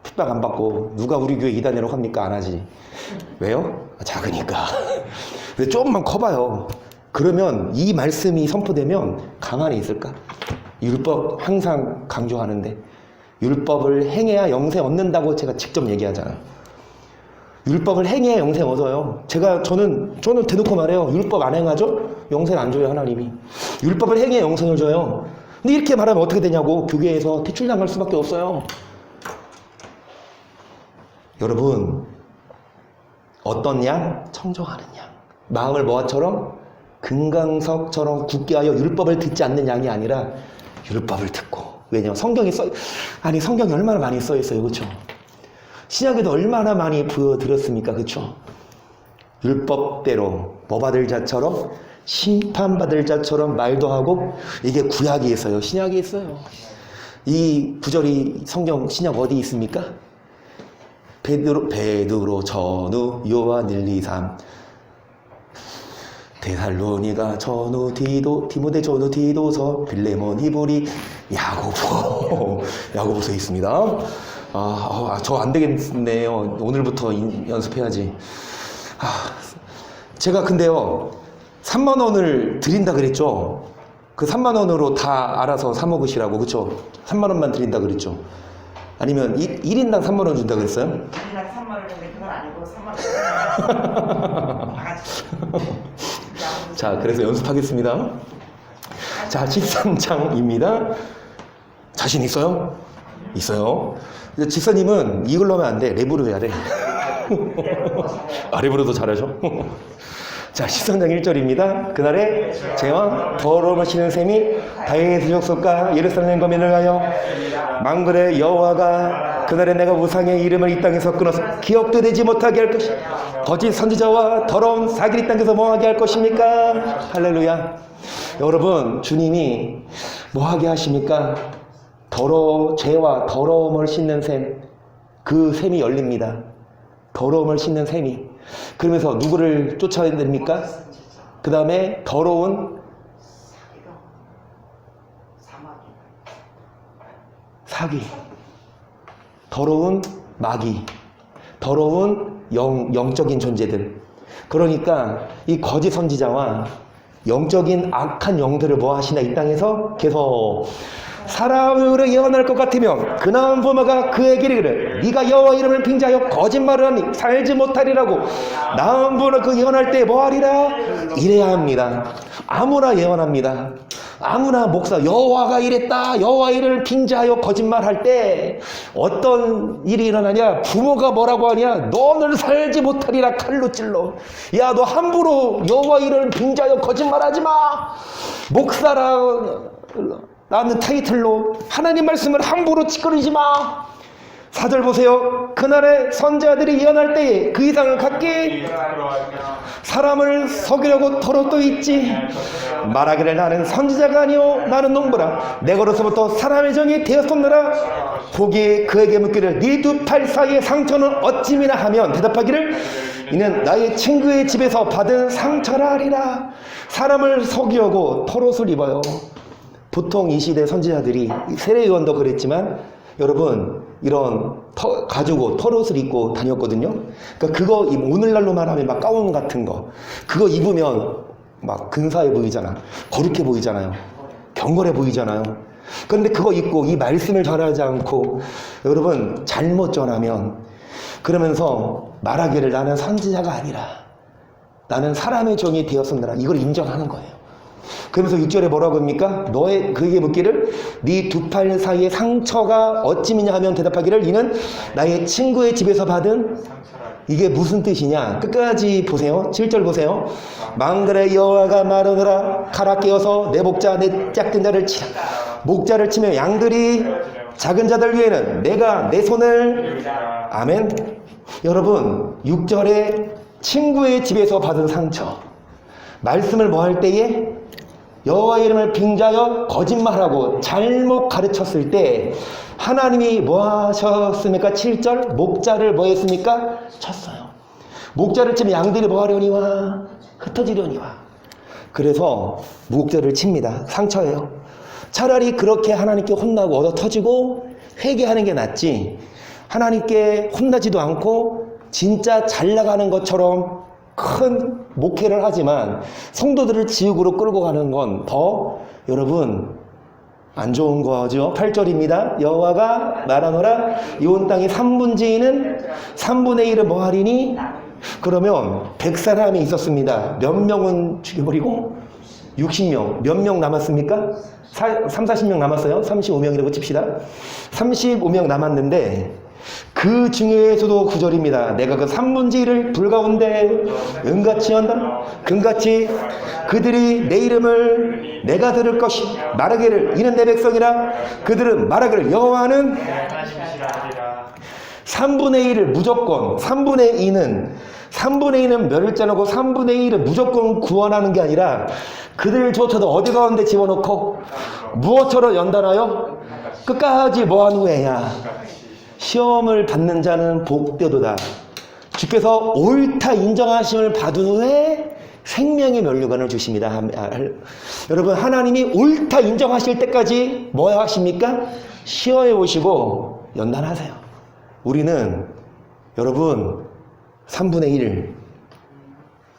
A: 핍박 안 받고 누가 우리 교회 이단이라고 합니까? 안 하지. 왜요? 작으니까. 근데 조금만 커봐요. 그러면 이 말씀이 선포되면 가만히 있을까? 율법 항상 강조하는데 율법을 행해야 영생 얻는다고 제가 직접 얘기하잖아요. 율법을 행해야 영생 얻어요. 저는 대놓고 말해요. 율법 안 행하죠? 영생 안 줘요, 하나님이. 율법을 행해야 영생을 줘요. 근데 이렇게 말하면 어떻게 되냐고. 교회에서 퇴출당할 수밖에 없어요. 여러분, 어떤 양? 청정하는 양. 마음을 뭐처럼? 금강석처럼 굳게 하여 율법을 듣지 않는 양이 아니라 율법을 듣고. 왜냐면 성경이 얼마나 많이 써 있어요. 그렇죠? 신약에도 얼마나 많이 보여드렸습니까? 그렇죠? 율법대로 뭐 받을 자처럼 심판받을 자처럼 말도 하고 이게 구약에 있어요. 신약에 있어요. 이 구절이 신약 어디 있습니까? 베드로 전후 요한 1, 2, 3 데살로니가 전후 디모데 전후 디도서 빌레몬 히브리 야고보서에 있습니다. 저 안 되겠네요. 오늘부터 연습해야지. 제가 근데요 3만 원을 드린다 그랬죠. 그 3만 원으로 다 알아서 사 먹으시라고. 그쵸? 3만 원만 드린다 그랬죠. 아니면 1인당 3만 원 준다 그랬어요?
B: 1인당 3만 원인데 그건 아니고 3만 원.
A: 자, 그래서 연습하겠습니다. 자, 13장입니다. 자신 있어요? 있어요. 집사님은 이걸로 하면 안 돼. 랩으로 해야 돼. 랩으로도 잘하죠? 자, 13장 1절입니다. 그날에 제왕 더러움을 치는 셈이 다윗의 족속과 예루살렘 거민을 하여 만군의 여호와가 그날에 내가 우상의 이름을 이 땅에서 끊어서 기억도 되지 못하게 할 것이 거짓 선지자와 더러운 사기를 이 땅에서 뭐하게 할 것입니까? 할렐루야. 여러분, 주님이 뭐하게 하십니까? 죄와 더러움을 씻는 셈, 그 셈이 열립니다. 더러움을 씻는 셈이. 그러면서 누구를 쫓아야 됩니까? 그 다음에 더러운 사기, 더러운 마귀, 더러운 영적인 존재들. 그러니까 이 거짓 선지자와 영적인 악한 영들을 뭐 하시나 이 땅에서 계속 사람으로 예언할 것 같으면 그 나은 부모가 그에게 이르기를 네가 여호와 이름을 빙자하여 거짓말을 하니 살지 못하리라고. 나은 부모는 그 예언할 때 뭐하리라? 이래야 합니다. 아무나 예언합니다. 아무나 목사 여호와가 이랬다, 여호와 이름을 빙자하여 거짓말할 때 어떤 일이 일어나냐? 부모가 뭐라고 하냐? 너는 살지 못하리라 칼로 찔러. 야, 너 함부로 여호와 이름을 빙자하여 거짓말하지 마. 목사라 라는 타이틀로 하나님 말씀을 함부로 찌끄리지 마. 4절 보세요. 그날에 선지자들이 예언할 때에 그 이상은 갖기 사람을 속이려고 털어도 있지. 말하기를 나는 선지자가 아니오 나는 농부라. 내가로서부터 사람의 정이 되었었느라. 보기에 그에게 묻기를 네 두 팔 사이의 상처는 어찌미나 하면 대답하기를 이는 나의 친구의 집에서 받은 상처라 하리라. 사람을 속이려고 털옷을 입어요. 보통 이 시대 선지자들이 세례요한도 그랬지만 여러분 이런 가지고 털옷을 입고 다녔거든요. 그러니까 그거 오늘날로 말하면 막 가운 같은 거 그거 입으면 막 근사해 보이잖아. 거룩해 보이잖아요. 경건해 보이잖아요. 그런데 그거 입고 이 말씀을 전하지 않고 여러분 잘못 전하면 그러면서 말하기를 나는 선지자가 아니라 나는 사람의 종이 되었었느라 이걸 인정하는 거예요. 그러면서 6절에 뭐라고 합니까? 그에게 묻기를 네 두 팔 사이의 상처가 어찌미냐 하면 대답하기를 이는 나의 친구의 집에서 받은. 이게 무슨 뜻이냐? 끝까지 보세요. 7절 보세요. 만군의 여호와가 말하노라 칼아 깨어서 내 목자 내 짝든 자를 치라. 목자를 치며 양들이 작은 자들 위에는 내가 내 손을. 아멘. 여러분 6절에 친구의 집에서 받은 상처. 말씀을 뭐 할 때에 여호와 이름을 빙자하여 거짓말하고 잘못 가르쳤을 때 하나님이 뭐 하셨습니까? 7절 목자를 뭐 했습니까? 쳤어요. 목자를 치면 양들이 뭐 하려니와 흩어지려니와. 그래서 목자를 칩니다. 상처예요. 차라리 그렇게 하나님께 혼나고 얻어 터지고 회개하는 게 낫지, 하나님께 혼나지도 않고 진짜 잘 나가는 것처럼 큰 목회를 하지만 성도들을 지옥으로 끌고 가는 건 더 여러분 안 좋은 거죠. 8절입니다. 여호와가 말하노라 이 온 땅의 3분의 1은 뭐 하리니? 그러면 100사람이 있었습니다. 몇 명은 죽여버리고 60명. 몇 명 남았습니까? 40명 남았어요. 35명이라고 칩시다. 35명 남았는데 그 중에서도 9절입니다. 내가 그 3분의 1을 불가운데 은같이 한다. 금같이 그들이 내 이름을 내가 들을 것이 말하기를 이는 내 백성이라. 그들은 말하기를 여호와는 3분의 1을 무조건 3분의 2는 멸절하고 3분의 1은 무조건 구원하는 게 아니라 그들조차도 어디 가운데 집어넣고 무엇처럼 연단하여 끝까지 뭐한 후에야 시험을 받는 자는 복되도다. 주께서 옳다 인정하심을 받은 후에 생명의 면류관을 주십니다. 여러분 하나님이 옳다 인정하실 때까지 뭐 하십니까? 시험해 보시고 연단하세요. 우리는 여러분 3분의 1.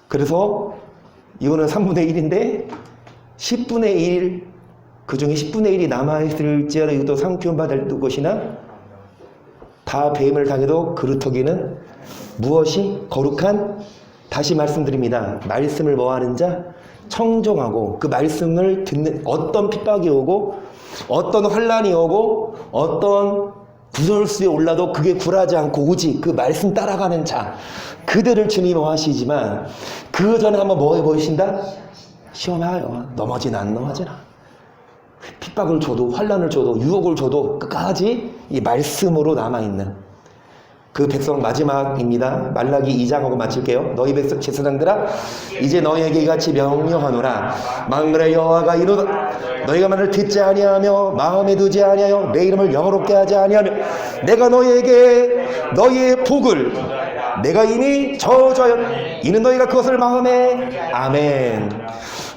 A: 그래서 이거는 3분의 1인데 10분의 1, 그 중에 10분의 1이 남아있을지어라 이것도 상기원 받을 것이나 다 배임을 당해도 그루터기는 무엇이 거룩한, 다시 말씀드립니다. 말씀을 뭐하는 자? 청종하고 그 말씀을 듣는, 어떤 핍박이 오고 어떤 환란이 오고 어떤 구설수에 올라도 그게 굴하지 않고 오직 그 말씀 따라가는 자, 그들을 주님이 하시지만 그 전에 한번 뭐 해보신다? 시험해요. 넘어지나 안 넘어지나. 핍박을 줘도 환란을 줘도 유혹을 줘도 끝까지 이 말씀으로 남아있는 그 백성. 마지막입니다. 말라기 2장하고 마칠게요. 너희 백성 제사장들아 이제 너희에게 이같이 명령하노라. 만군의 여호와가 이르노라 너희가 말을 듣지 아니하며 마음에 두지 아니하여 내 이름을 영어롭게 하지 아니하며 내가 너희에게 너희의 복을 내가 이미 저주하였 이는 너희가 그것을 마음에 아멘.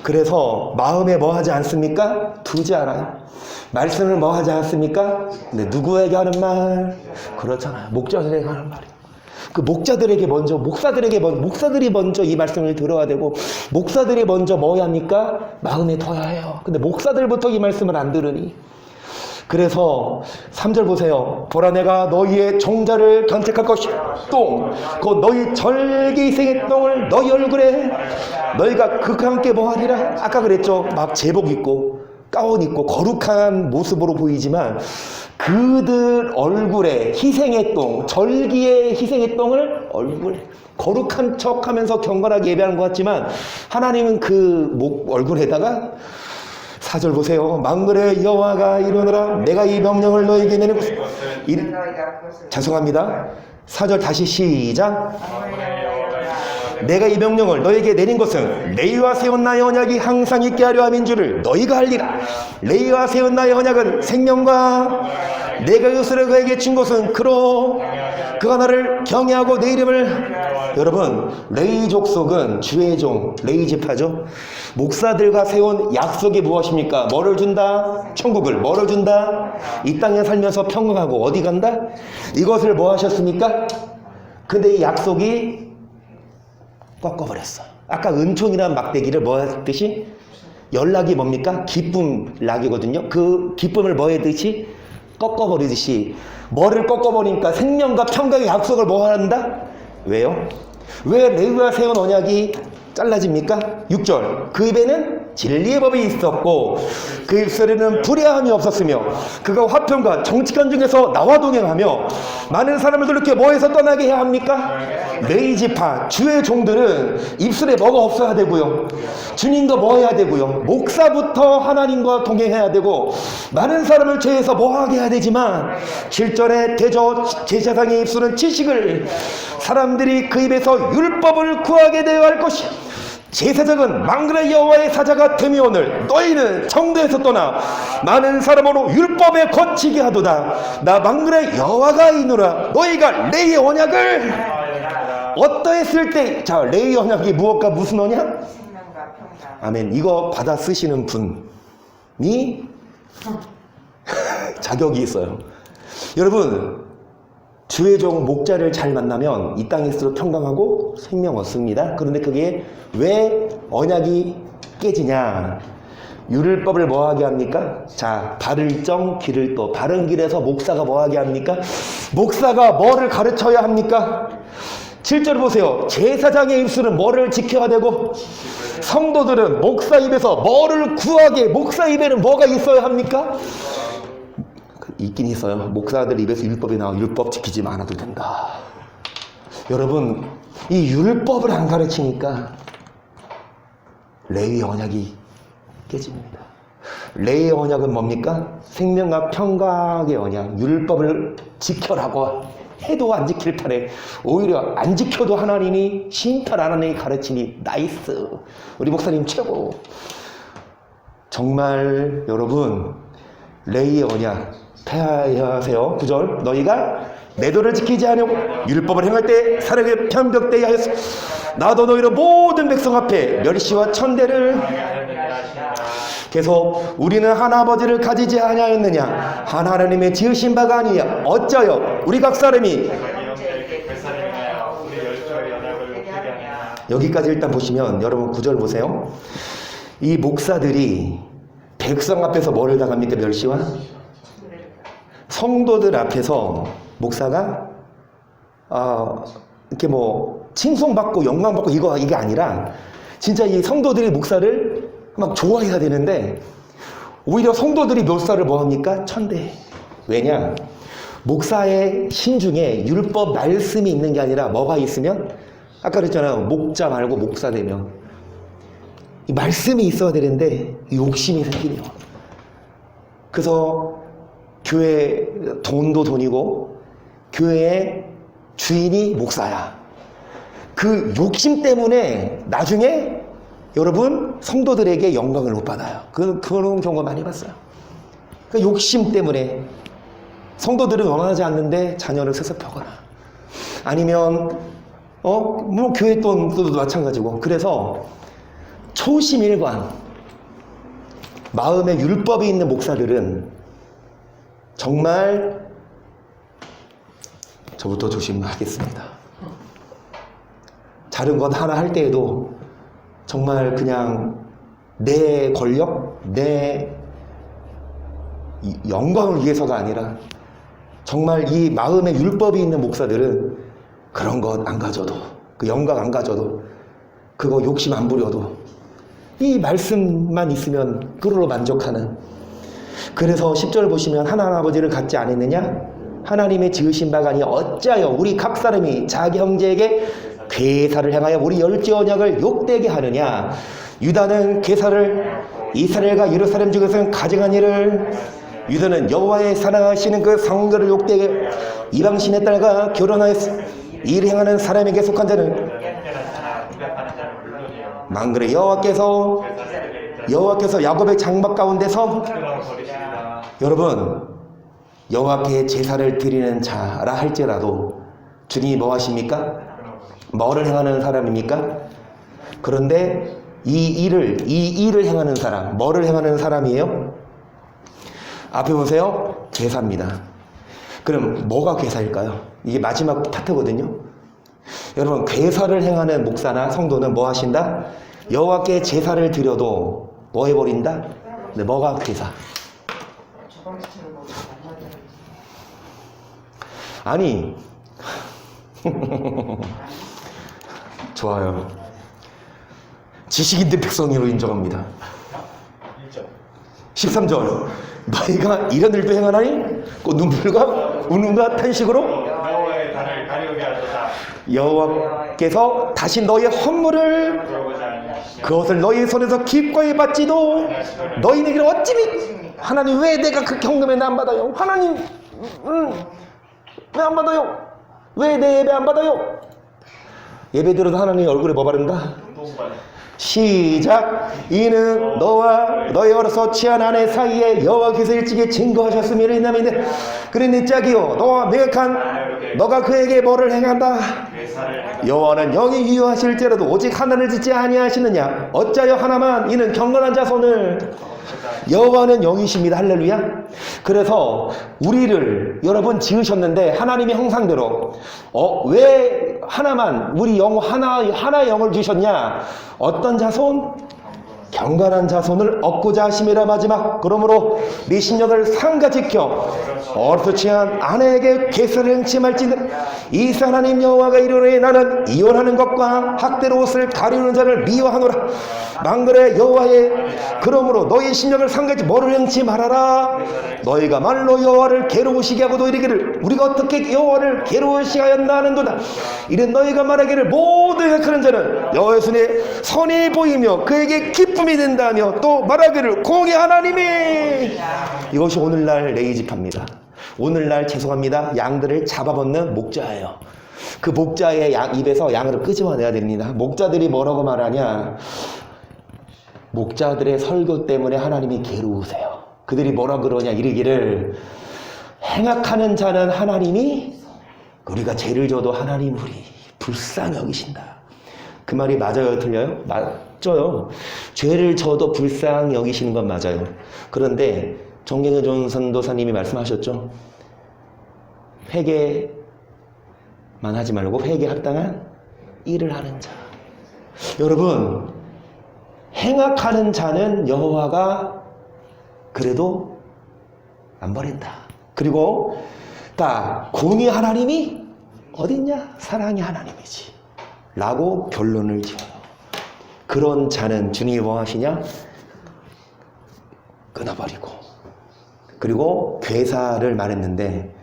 A: 그래서 마음에 뭐 하지 않습니까? 두지 않아요. 말씀을 뭐 하지 않습니까? 근데 누구에게 하는 말? 그렇잖아요. 목자들에게 하는 말이에요. 그 목자들에게 먼저, 목사들이 먼저 이 말씀을 들어야 되고, 목사들이 먼저 뭐 해야 합니까? 마음에 둬야 해요. 근데 목사들부터 이 말씀을 안 들으니. 그래서 3절 보세요. 보라 내가 너희의 종자를 간택할 것이야. 똥, 그 너희 절기 생의 똥을 너희 얼굴에 너희가 그와 함께 뭐 하리라? 아까 그랬죠. 막 제복 입고 가운 입고 거룩한 모습으로 보이지만 그들 얼굴에 희생의 똥, 절기의 희생의 똥을 얼굴에 거룩한 척하면서 경건하게 예배하는 것 같지만 하나님은 그 목 얼굴에다가 4절 보세요. 만군의 여호와가 이르노라 내가 이 명령을 너희에게 내리고 죄송합니다. 4절 다시 시작. 내가 이 명령을 너에게 내린 것은 레위와 세운 나의 언약이 항상 있게 하려 함인 줄을 너희가 알리라. 레위와 세운 나의 언약은 생명과 내가 이것을 그에게 준 것은 그로 그가 나를 경외하고 내 이름을. 여러분 레위 족속은 주의 종 레위 지파죠. 목사들과 세운 약속이 무엇입니까? 뭐를 준다? 천국을. 뭐를 준다? 이 땅에 살면서 평강하고 어디 간다? 이것을 뭐 하셨습니까? 근데 이 약속이 꺾어버렸어. 아까 은총이라는 막대기를 뭐 했듯이 연락이 뭡니까? 기쁨 락이거든요. 그 기쁨을 뭐 했듯이 꺾어버리듯이 뭐를 꺾어버리니까 생명과 평강의 약속을 뭐 한다? 왜요? 왜 레위와 세운 언약이 잘라집니까? 6절 그 입에는 진리의 법이 있었고 그 입술에는 불의함이 없었으며 그가 화평과 정직한 중에서 나와 동행하며 많은 사람을 그렇게 뭐해서 떠나게 해야 합니까? 레위 지파 주의 종들은 입술에 뭐가 없어야 되고요, 주님과 뭐 해야 되고요, 목사부터 하나님과 동행해야 되고 많은 사람을 죄에서 뭐하게 해야 되지만 7절에 대저 제사장의 입술은 지식을 사람들이 그 입에서 율법을 구하게 되어 할 것이야. 제사장은 망군의 여호와의 사자가 되미오늘 너희는 성도에서 떠나 많은 사람으로 율법에 거치게 하도다. 나 망군의 여호와가 이노라. 너희가 레이의 언약을 어떠했을 때, 자, 레이의 언약이 무엇과 무슨 언약?
B: 생명과 평강.
A: 아멘. 이거 받아 쓰시는 분이 자격이 있어요. 여러분, 주의 종 목자를 잘 만나면 이 땅에서도 평강하고 생명 얻습니다. 그런데 그게 왜 언약이 깨지냐? 율법을 뭐하게 합니까? 자, 발을 정 길을 또 바른 길에서 목사가 뭐하게 합니까? 목사가 뭐를 가르쳐야 합니까? 7절 보세요. 제사장의 입술은 뭐를 지켜야 되고, 성도들은 목사 입에서 뭐를 구하게, 목사 입에는 뭐가 있어야 합니까? 있긴 있어요. 목사들 입에서 율법이 나와. 율법 지키지 않아도 된다. 여러분, 이 율법을 안 가르치니까 레위 언약이 깨집니다. 레위 언약은 뭡니까? 생명과 평강의 언약. 율법을 지켜라고 해도 안 지킬 판에 오히려 안 지켜도 하나님이 심판 하나님이 가르치니 나이스. 우리 목사님 최고. 정말 여러분, 레위의 언약 폐하여야 하세요. 9절 너희가 내 도를 지키지 않으고 율법을 행할 때 사람에게 편벽되게 하였으 나도 너희로 모든 백성 앞에 멸시와 천대를 계속 우리는 한 아버지를 가지지 아니하였느냐 한 하나님의 지으신 바가 아니냐 어쩌여 우리 각 사람이 여기까지 일단 보시면 여러분 9절 보세요. 이 목사들이 백성 앞에서 뭐를 당합니까? 멸시와 성도들 앞에서 목사가 이렇게 뭐 칭송받고 영광받고 이게 아니라 진짜 이 성도들이 목사를 막 좋아해야 되는데 오히려 성도들이 목사를 뭐 합니까? 천대. 왜냐? 목사의 심중에 율법 말씀이 있는 게 아니라 뭐가 있으면 아까 그랬잖아요. 목자 말고 목사 되면 이 말씀이 있어야 되는데 욕심이 생기네요. 그래서 교회 돈도 돈이고 교회의 주인이 목사야. 그 욕심 때문에 나중에 여러분 성도들에게 영광을 못 받아요. 그런 경우가 많이 봤어요. 그 욕심 때문에 성도들은 원하지 않는데 자녀를 세습하거나 아니면 뭐 교회 돈도 마찬가지고. 그래서 초심일관 마음에 율법이 있는 목사들은 정말 저부터 조심하겠습니다. 다른 것 하나 할 때에도 정말 그냥 내 권력, 내 영광을 위해서가 아니라 정말 이 마음에 율법이 있는 목사들은 그런 것 안 가져도 그 영광 안 가져도 그거 욕심 안 부려도 이 말씀만 있으면 그걸로 만족하는. 그래서 10절 보시면 하나님 아버지를 갖지 않았느냐? 하나님의 지으신 바가 아니 어찌하여 우리 각 사람이 자기 형제에게 괴사를 행하여 우리 열지 언약을 욕되게 하느냐? 유다는 괴사를 이스라엘과 예루살렘 중에서는 가증한 일을 유다는 여호와의 사랑하시는 그 성결을 욕되게 이방신의 딸과 결혼하였으 이를 행하는 사람에게 속한 자는 망그레 여호와께서 야곱의 장막 가운데서 여러분 여호와께 제사를 드리는 자라 할지라도 주님이 뭐 하십니까? 뭐를 행하는 사람입니까? 그런데 이 일을 행하는 사람, 뭐를 행하는 사람이에요? 앞에 보세요. 제사입니다. 그럼 뭐가 제사일까요? 이게 마지막 파트거든요. 여러분 괴사를 행하는 목사나 성도는 뭐 하신다? 여호와께 제사를 드려도 뭐 해버린다? 네, 뭐가 괴사? 아니 좋아요. 지식인들 백성으로 인정합니다. 13절 너희가 이런 일도 행하나니 그 눈물과 우는과 탄식으로
B: 여호와의 단을 가려게 하소서.
A: 여호와께서 다시 너희의 헌물을 그것을 너희 손에서 기꺼이 받지도 너희에게는 어찌미 하나님 왜 내가 그 경금에 안 받아요? 하나님 왜 안 받아요? 왜 내 예배 안 받아요? 예배 들어도 하나님 얼굴에 뭐 바른다? 시작. 이는 너와 너의 어려서 취한 아내 사이에 여호와께서 일찍이 증거하셨음이라 있나이데 그러니 짝이요 너와 명확한 너가 그에게 뭐를 행한다. 여호와는 영이 유효하실지라도 오직 하나를 짓지 아니하시느냐. 어찌하여 하나만 이는 경건한 자손을. 여호와는 영이십니다. 할렐루야. 그래서 우리를 여러분 지으셨는데 하나님의 형상대로 왜 하나만 우리 영 하나의 영을 주셨냐. 어떤 자손? 경건한 자손을 얻고자 하심이라. 마지막 그러므로 네 신령을 상가 지켜 어려서 취한 아내에게 계수를 행침할지는 이 하나님 여호와가 이르노니 나는 이혼하는 것과 학대로 옷을 가리우는 자를 미워하노라. 망그레 여호와의 그러므로 너희 신령을 상가지 뭐를 행치 말아라. 너희가 말로 여호와를 괴로우시게 하고도 이르기를 우리가 어떻게 여호와를 괴로우시게 하였나 하는도다. 이는 너희가 말하기를 모든 행하는 자는 여호와의 손에 선이 보이며 그에게 기쁨이 된다며 또 말하기를 공의 하나님이. 이것이 오늘날 레이지파입니다. 오늘날 죄송합니다 양들을 잡아먹는 목자예요. 그 목자의 입에서 양을 끄집어내야 됩니다. 목자들이 뭐라고 말하냐. 목자들의 설교 때문에 하나님이 괴로우세요. 그들이 뭐라 그러냐 이르기를 행악하는 자는 하나님이 우리가 죄를 져도 하나님 우리 불쌍히 여기신다. 그 말이 맞아요 틀려요? 맞죠. 죄를 져도 불쌍히 여기시는 건 맞아요. 그런데 정경현 전도사님이 말씀하셨죠. 회개만 하지 말고 회개에 합당한 일을 하는 자. 여러분 행악하는 자는 여호와가 그래도 안 버린다. 그리고 공의 하나님이 어딨냐? 사랑의 하나님이지 라고 결론을 지어요. 그런 자는 주님이 뭐 하시냐? 끊어버리고. 그리고 괴사를 말했는데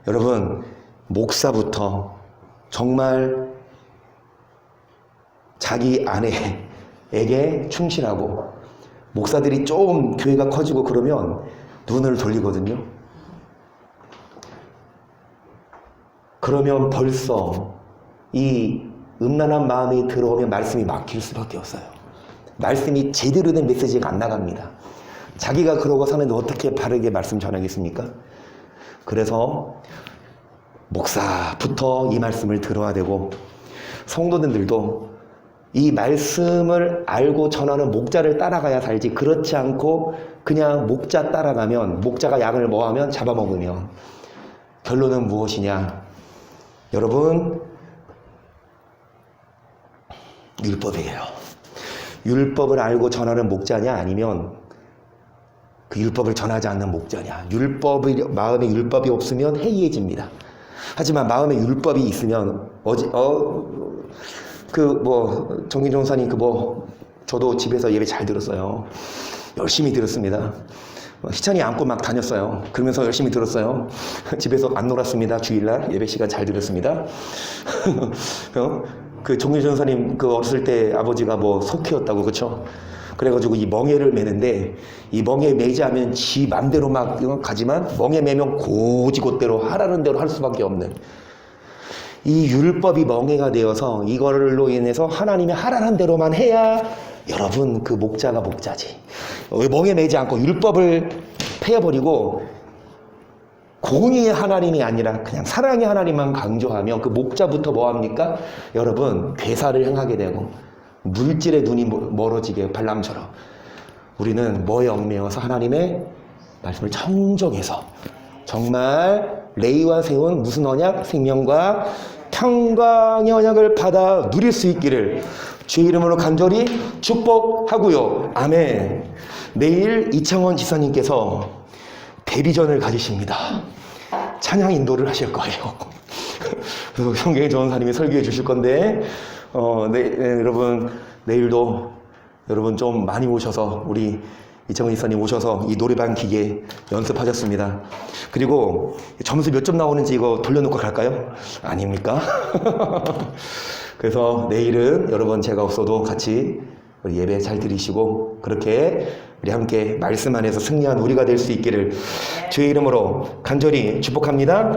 A: 여러분 목사부터 정말 자기 아내에게 충실하고 목사들이 좀 교회가 커지고 그러면 눈을 돌리거든요. 그러면 벌써 이 음란한 마음이 들어오면 말씀이 막힐 수밖에 없어요. 말씀이 제대로 된 메시지가 안 나갑니다. 자기가 그러고 사는데 어떻게 바르게 말씀 전하겠습니까? 그래서 목사부터 이 말씀을 들어야 되고 성도님들도 이 말씀을 알고 전하는 목자를 따라가야 살지 그렇지 않고 그냥 목자 따라가면 목자가 양을 뭐하면 잡아먹으면 결론은 무엇이냐. 여러분 율법이에요. 율법을 알고 전하는 목자냐 아니면 그 율법을 전하지 않는 목자냐. 마음에 율법이 없으면 해이해집니다. 하지만 마음에 율법이 있으면 정민종 목사님 저도 집에서 예배 잘 들었어요. 열심히 들었습니다. 희찬이 안고 막 다녔어요. 그러면서 열심히 들었어요. 집에서 안 놀았습니다. 주일날 예배 시간 잘 들었습니다. 그 정민종 목사님 어렸을 때 아버지가 석회였다고 그쵸? 그래가지고 이 멍에를 매는데 이 멍에 매지 않으면 지 맘대로 막 가지만 멍에 매면 고지곳대로 하라는 대로 할 수밖에 없는 이 율법이 멍에가 되어서 이걸로 인해서 하나님이 하라는 대로만 해야 여러분 그 목자가 목자지. 멍에 매지 않고 율법을 패버리고 공의의 하나님이 아니라 그냥 사랑의 하나님만 강조하면 그 목자부터 뭐합니까? 여러분 괴사를 행하게 되고 물질의 눈이 멀어지게 발람처럼 우리는 뭐에 얽매여서 하나님의 말씀을 청정해서 정말 레위와 세운 무슨 언약? 생명과 평강의 언약을 받아 누릴 수 있기를 주의 이름으로 간절히 축복하고요. 아멘. 내일 이창원 지사님께서 데뷔전을 가지십니다. 찬양 인도를 하실 거예요. 그래서 성경의 전사님이 설교해 주실 건데 여러분 내일도 여러분 좀 많이 오셔서 우리 이창원 이사님 오셔서 이 노래방 기계 연습하셨습니다. 그리고 점수 몇 점 나오는지 이거 돌려놓고 갈까요? 아닙니까? 그래서 내일은 여러분 제가 없어도 같이 우리 예배 잘 드리시고 그렇게 우리 함께 말씀 안에서 승리한 우리가 될 수 있기를 주의 이름으로 간절히 축복합니다.